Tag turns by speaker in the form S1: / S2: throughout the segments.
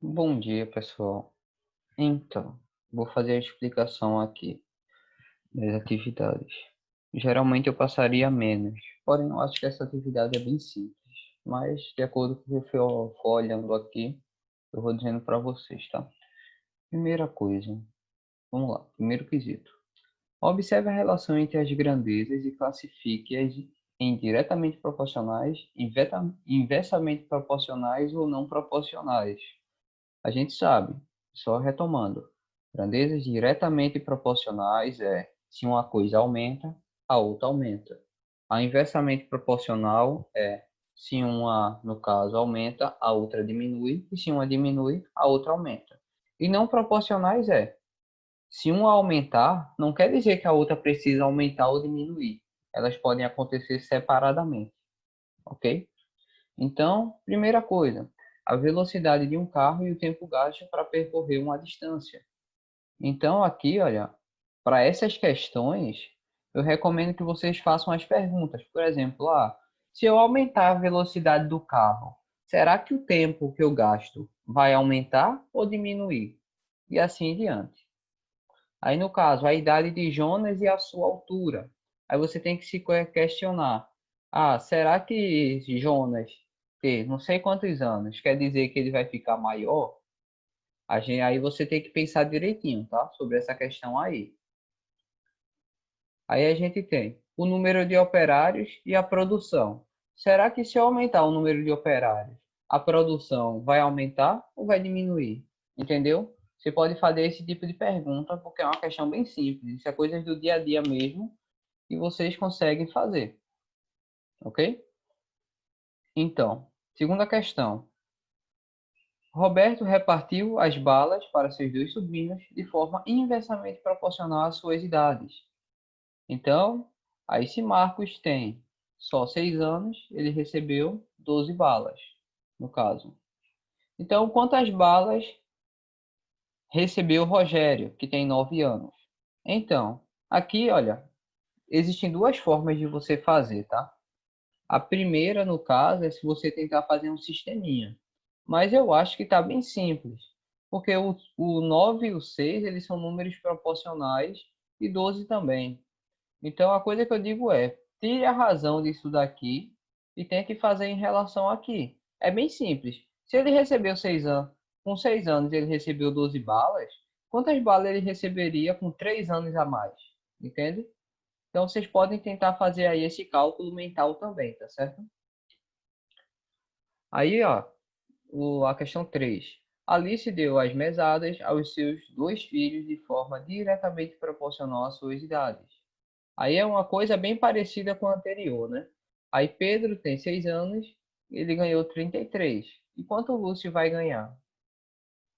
S1: Bom dia, pessoal. Então, vou fazer a explicação aqui das atividades. Geralmente eu passaria menos, porém eu acho que essa atividade é bem simples. Mas, de acordo com o que eu for olhando aqui, eu vou dizendo para vocês, tá? Primeira coisa, vamos lá. Primeiro quesito. Observe a relação entre as grandezas e classifique-as em diretamente proporcionais, inversamente proporcionais ou não proporcionais. A gente sabe, só retomando, grandezas diretamente proporcionais é se uma coisa aumenta, a outra aumenta. A inversamente proporcional é se uma, no caso, aumenta, a outra diminui, e se uma diminui, a outra aumenta. E não proporcionais é se uma aumentar, não quer dizer que a outra precisa aumentar ou diminuir. Elas podem acontecer separadamente, ok? Então, primeira coisa, a velocidade de um carro e o tempo gasto para percorrer uma distância. Então, aqui, olha, para essas questões, eu recomendo que vocês façam as perguntas. Por exemplo, se eu aumentar a velocidade do carro, será que o tempo que eu gasto vai aumentar ou diminuir? E assim em diante. Aí, no caso, a idade de Jonas e a sua altura. Aí você tem que se questionar. Será que Jonas ter não sei quantos anos quer dizer que ele vai ficar maior? Aí você tem que pensar direitinho, tá? Sobre essa questão aí. Aí a gente tem o número de operários e a produção. Será que se eu aumentar o número de operários, a produção vai aumentar ou vai diminuir? Entendeu? Você pode fazer esse tipo de pergunta porque é uma questão bem simples. Isso é coisas do dia a dia mesmo e vocês conseguem fazer, ok? Então, segunda questão. Roberto repartiu as balas para seus dois sobrinhos de forma inversamente proporcional às suas idades. Então, aí se Marcos tem só 6 anos, ele recebeu 12 balas, no caso. Então, quantas balas recebeu Rogério, que tem 9 anos? Então, aqui, olha, existem duas formas de você fazer, tá? A primeira, no caso, é se você tentar fazer um sisteminha. Mas eu acho que está bem simples, porque o 9 e o 6 eles são números proporcionais e 12 também. Então, a coisa que eu digo é, tire a razão disso daqui e tente fazer em relação aqui. É bem simples. Se ele recebeu 6 anos, com 6 anos ele recebeu 12 balas, quantas balas ele receberia com 3 anos a mais? Entende? Então, vocês podem tentar fazer aí esse cálculo mental também, tá certo? Aí, a questão 3. Alice deu as mesadas aos seus dois filhos de forma diretamente proporcional às suas idades. Aí é uma coisa bem parecida com a anterior, né? Aí Pedro tem 6 anos, ele ganhou 33. E quanto o Lúcio vai ganhar?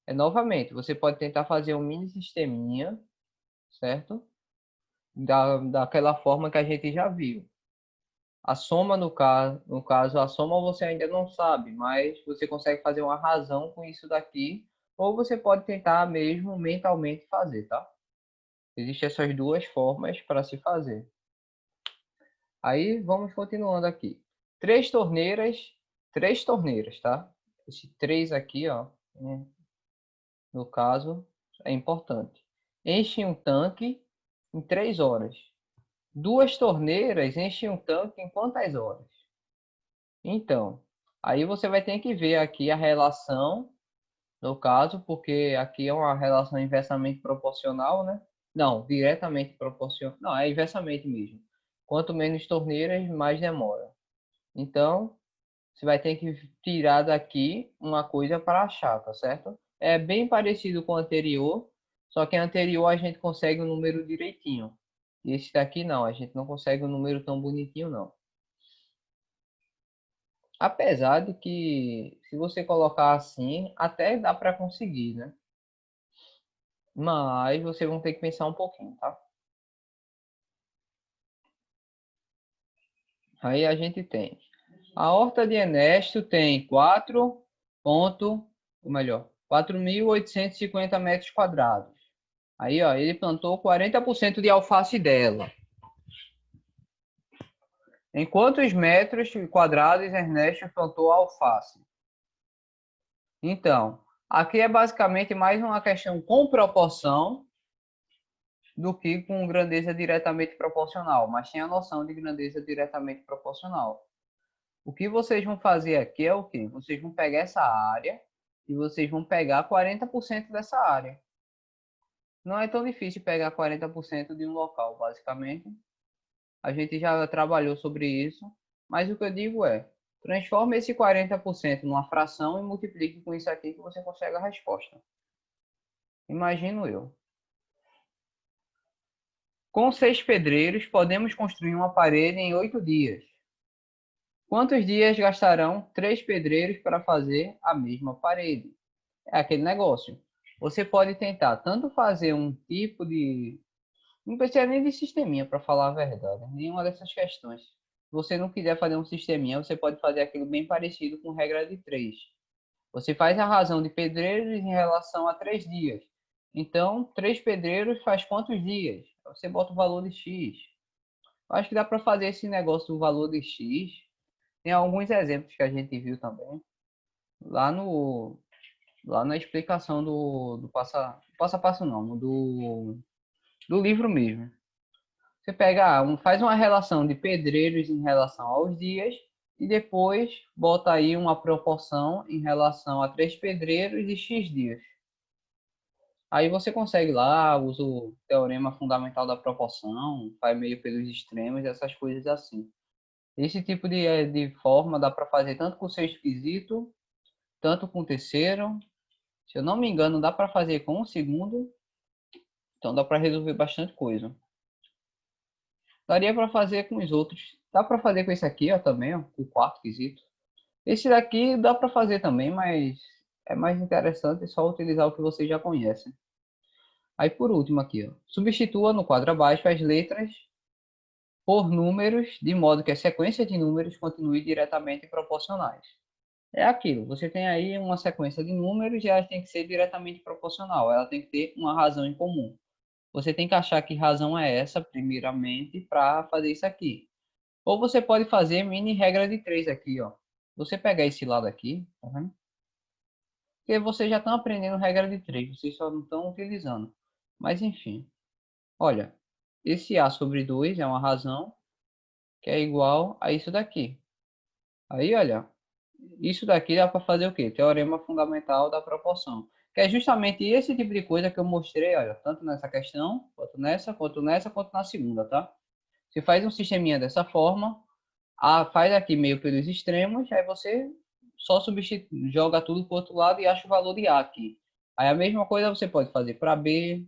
S1: Novamente, você pode tentar fazer um mini sisteminha, certo? Daquela forma que a gente já viu. A soma, no caso, a soma você ainda não sabe, mas você consegue fazer uma razão com isso daqui, ou você pode tentar mesmo mentalmente fazer, tá? Existem essas duas formas para se fazer. Aí vamos continuando aqui. Três torneiras, tá? Esse três aqui, no caso, é importante. Enchem um tanque em 3 horas. Duas torneiras enchem um tanque em quantas horas? Então, aí você vai ter que ver aqui a relação, no caso, porque aqui é uma relação inversamente proporcional, né? Não, diretamente proporcional. Não, é inversamente mesmo. Quanto menos torneiras, mais demora. Então, você vai ter que tirar daqui uma coisa para achar, tá certo? É bem parecido com o anterior, só que a anterior a gente consegue o número direitinho. E esse daqui não, a gente não consegue um número tão bonitinho, não. Apesar de que, se você colocar assim, até dá para conseguir, né? Mas vocês vão ter que pensar um pouquinho, tá? Aí a gente tem. A horta de Ernesto tem 4.850 metros quadrados. Aí, ele plantou 40% de alface dela. Em quantos metros quadrados Ernesto plantou alface? Então, Aqui é basicamente mais uma questão com proporção do que com grandeza diretamente proporcional, mas tem a noção de grandeza diretamente proporcional. O que vocês vão fazer aqui é o quê? Vocês vão pegar essa área e vocês vão pegar 40% dessa área. Não é tão difícil pegar 40% de um local, basicamente. A gente já trabalhou sobre isso, mas o que eu digo é, transforme esse 40% numa fração e multiplique com isso aqui que você consegue a resposta. Imagino eu. Com 6 pedreiros, podemos construir uma parede em 8 dias. Quantos dias gastarão 3 pedreiros para fazer a mesma parede? É aquele negócio. Você pode tentar tanto fazer um tipo de... Não precisa nem de sisteminha, para falar a verdade. Nenhuma dessas questões. Se você não quiser fazer um sisteminha, você pode fazer aquilo bem parecido com regra de 3. Você faz a razão de pedreiros em relação a 3 dias. Então, 3 pedreiros faz quantos dias? Você bota o valor de X. Acho que dá para fazer esse negócio do valor de X. Tem alguns exemplos que a gente viu também. Lá no, lá na explicação do passo a passo não, do livro mesmo. Você pega, faz uma relação de pedreiros em relação aos dias e depois bota aí uma proporção em relação a 3 pedreiros e X dias. Aí você consegue lá, usa o teorema fundamental da proporção, faz meio pelos extremos, essas coisas assim. Esse tipo de forma dá para fazer tanto com o sexto quesito, tanto com o terceiro. Se eu não me engano, dá para fazer com o segundo. Então dá para resolver bastante coisa. Daria para fazer com os outros. Dá para fazer com esse aqui, ó, também, ó, o quarto quesito. Esse daqui dá para fazer também, mas é mais interessante só utilizar o que vocês já conhecem. Aí por último aqui, ó, substitua no quadro abaixo as letras por números, de modo que a sequência de números continue diretamente proporcionais. É aquilo, você tem aí uma sequência de números e elas tem que ser diretamente proporcional, ela tem que ter uma razão em comum. Você tem que achar que razão é essa, primeiramente, para fazer isso aqui. Ou você pode fazer mini regra de 3 aqui, ó. Você pegar esse lado aqui, tá vendo? Porque vocês já estão aprendendo regra de 3, vocês só não estão utilizando. Mas enfim, olha, esse A sobre 2 é uma razão que é igual a isso daqui. Aí, olha, isso daqui dá para fazer o quê? Teorema fundamental da proporção. Que é justamente esse tipo de coisa que eu mostrei, olha, tanto nessa questão, quanto nessa, quanto na segunda, tá? Você faz um sisteminha dessa forma, faz aqui meio pelos extremos, aí você só joga tudo para o outro lado e acha o valor de A aqui. Aí a mesma coisa você pode fazer para B,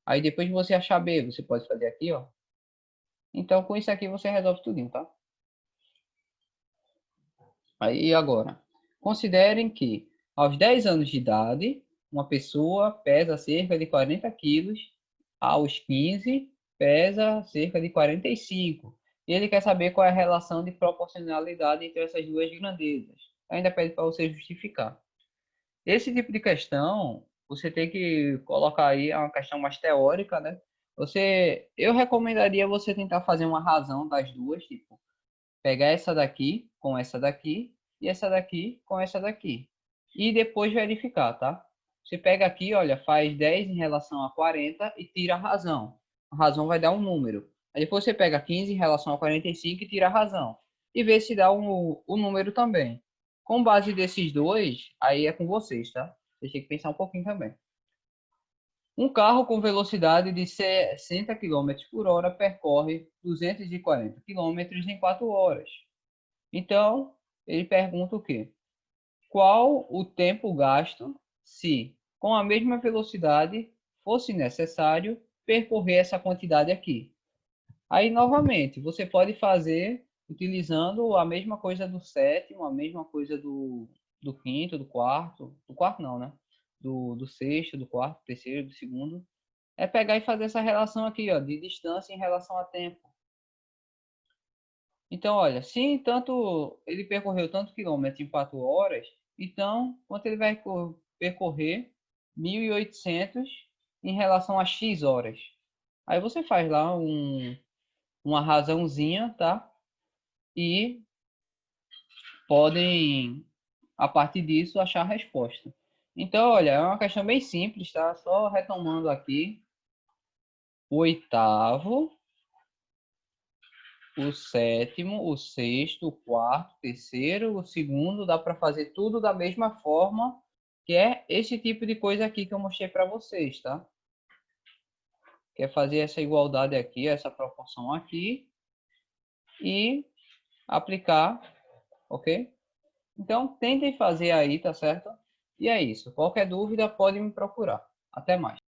S1: aí depois de você achar B, você pode fazer aqui, ó. Então com isso aqui você resolve tudinho, tá? Aí agora, considerem que aos 10 anos de idade, uma pessoa pesa cerca de 40 quilos, aos 15 pesa cerca de 45. E ele quer saber qual é a relação de proporcionalidade entre essas duas grandezas. Ainda pede para você justificar. Esse tipo de questão, você tem que colocar aí, é uma questão mais teórica, né? Eu recomendaria você tentar fazer uma razão das duas, tipo, pegar essa daqui com essa daqui e essa daqui com essa daqui. E depois verificar, tá? Você pega aqui, olha, faz 10 em relação a 40 e tira a razão. A razão vai dar um número. Aí depois você pega 15 em relação a 45 e tira a razão. E vê se dá o número também. Com base desses dois, aí é com vocês, tá? Vocês têm que pensar um pouquinho também. Um carro com velocidade de 60 km por hora percorre 240 km em 4 horas. Então, ele pergunta o quê? Qual o tempo gasto se, com a mesma velocidade, fosse necessário percorrer essa quantidade aqui? Aí, novamente, você pode fazer utilizando a mesma coisa do sétimo, a mesma coisa do quinto, do quarto não, né? Do sexto, do quarto, do terceiro, do segundo. É pegar e fazer essa relação aqui, ó, de distância em relação a tempo. Então, olha, se tanto ele percorreu tanto quilômetro em 4 horas, então quanto ele vai percorrer 1.800 em relação a X horas. Aí você faz lá uma razãozinha, tá? E podem, a partir disso, achar a resposta. Então, olha, é uma questão bem simples, tá? Só retomando aqui. O oitavo, o sétimo, o sexto, o quarto, o terceiro, o segundo, dá para fazer tudo da mesma forma, que é esse tipo de coisa aqui que eu mostrei para vocês, tá? Que é fazer essa igualdade aqui, essa proporção aqui, e aplicar, ok? Então, tentem fazer aí, tá certo? E é isso. Qualquer dúvida, pode me procurar. Até mais.